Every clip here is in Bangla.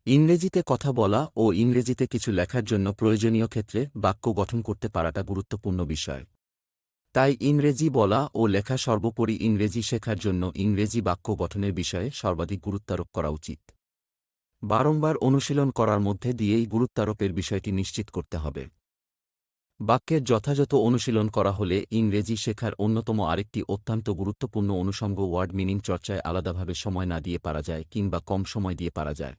ইংরেজিতে কথা বলা ও ইংরেজিতে কিছু লেখার জন্য প্রয়োজনীয় ক্ষেত্রে বাক্য গঠন করতে পারাটা গুরুত্বপূর্ণ বিষয়। তাই ইংরেজি বলা ও লেখা সর্বোপরি ইংরেজি শেখার জন্য ইংরেজি বাক্য গঠনের বিষয়ে সর্বাধিক গুরুত্বারোপ করা উচিত। বারংবার অনুশীলন করার মধ্যে দিয়েই গুরুত্বারোপের বিষয়টি নিশ্চিত করতে হবে। বাক্যের যথাযথ অনুশীলন করা হলে ইংরেজি শেখার অন্যতম আরেকটি অত্যন্ত গুরুত্বপূর্ণ অনুষঙ্গ ওয়ার্ড মিনিং চর্চায় আলাদাভাবে সময় না দিয়ে পারা যায় কিংবা কম সময় দিয়ে পারা যায়।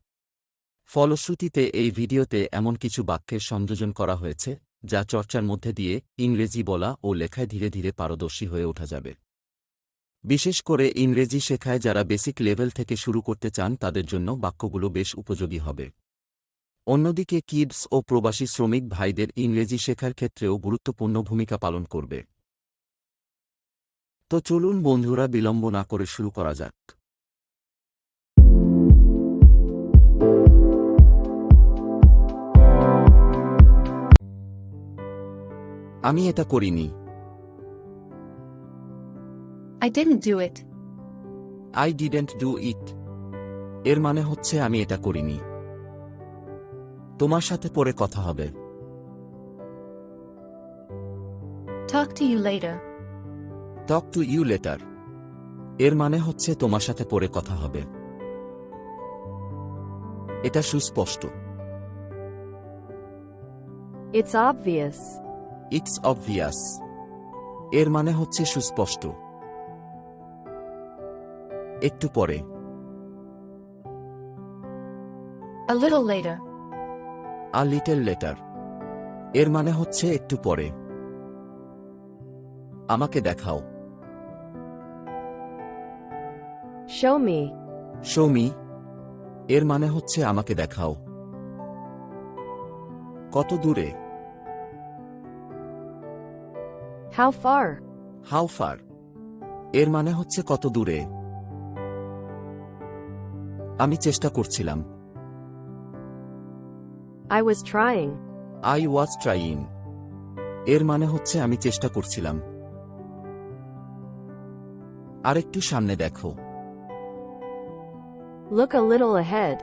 ফলশ্রুতিতে এই ভিডিওতে এমন কিছু বাক্যের সংযোজন করা হয়েছে যা চর্চার মধ্যে দিয়ে ইংরেজি বলা ও লেখায় ধীরে ধীরে পারদর্শী হয়ে ওঠা যাবে। বিশেষ করে ইংরেজি শেখায় যারা বেসিক লেভেল থেকে শুরু করতে চান তাদের জন্য বাক্যগুলো বেশ উপযোগী হবে। অন্যদিকে কিডস ও প্রবাসী শ্রমিক ভাইদের ইংরেজি শেখার ক্ষেত্রেও গুরুত্বপূর্ণ ভূমিকা পালন করবে। তো চলুন বন্ধুরা, বিলম্ব না করে শুরু করা যাক। আমি এটা করিনি। I didn't do it. I didn't do it এর মানে হচ্ছে আমি এটা করিনি। তোমার সাথে পরে কথা হবে। Talk to you later. Talk to you later এর মানে হচ্ছে তোমার সাথে পরে কথা হবে। এটা সুস্পষ্ট। It's obvious. It's obvious এর মানে হচ্ছে সুস্পষ্ট। একটু পরে। A little later. A little later এর মানে হচ্ছে একটু পরে। আমাকে দেখাও। Show me. Show me এর মানে হচ্ছে আমাকে দেখাও। কত দূরে? How far? How far এর মানে হচ্ছে কত দূরে। আমি চেষ্টা করছিলাম। I was trying. I was trying এর মানে হচ্ছে আমি চেষ্টা করছিলাম। আরেকটু সামনে দেখো। Look a little ahead.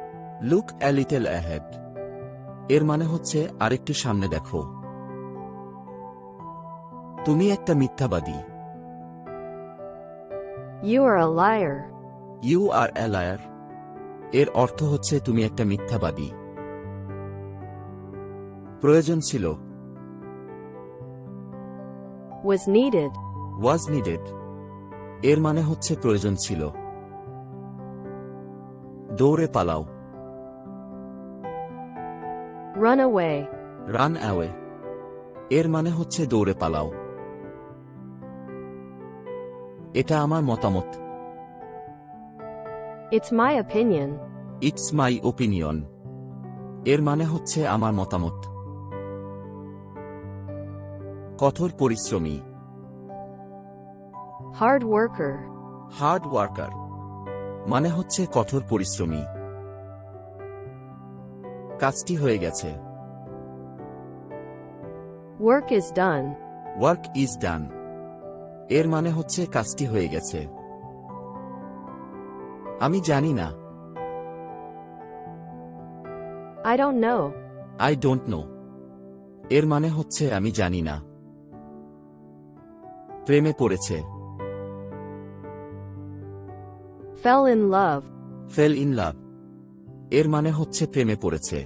Look a little ahead এর মানে হচ্ছে আরেকটু সামনে দেখো। তুমি একটা মিথ্যাবাদী। You are a liar. You are a liar এর অর্থ হচ্ছে তুমি একটা মিথ্যাবাদী। প্রয়োজন ছিল। Was needed. Was needed এর মানে হচ্ছে প্রয়োজন ছিল। দৌড়ে পালাও। Run away. Run away এর মানে হচ্ছে দৌড়ে পালাও। এটা আমার মতামত। It's my opinion. It's my opinion এর মানে হচ্ছে আমার মতামত। কঠোর পরিশ্রমী। Hard worker. হার্ড ওয়ার্কার মানে হচ্ছে কঠোর পরিশ্রমী। কাজটি হয়ে গেছে। Work is done. Work is done এর মানে হচ্ছে কাজটি হয়ে গেছে। আমি জানি না। I don't know. I don't know এর মানে হচ্ছে আমি জানি না। প্রেমে পড়েছে। Fell in love. Fell in love এর মানে হচ্ছে প্রেমে পড়েছে।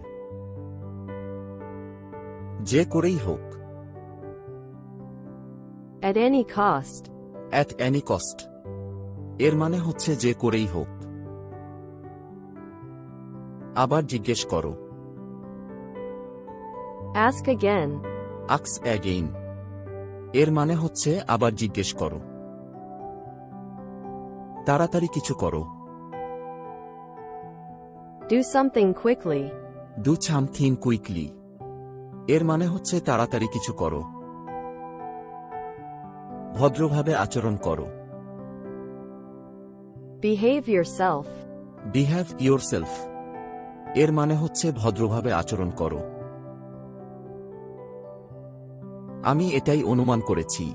যে করেই হোক। At any cost. At any cost এর মানে হচ্ছে যে করেই হোক। আবার জিজ্ঞেস করো। Ask again. Ask again এর মানে হচ্ছে আবার জিজ্ঞেস করো। তাড়াতাড়ি কিছু করো। Do something quickly. Do something quickly এর মানে হচ্ছে তাড়াতাড়ি কিছু করো। ভদ্রভাবে আচরণ করো। Behave yourself. Behave yourself এর মানে হচ্ছে ভদ্রভাবে আচরণ করো। আমি এটাই অনুমান করেছি।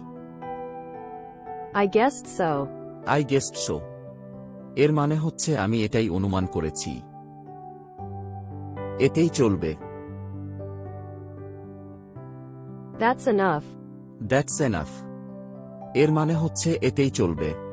I guessed so. I guessed so এর মানে হচ্ছে আমি এটাই অনুমান করেছি। এতেই চলবে। That's enough. That's enough. এর মানে হচ্ছে এতেই চলবে।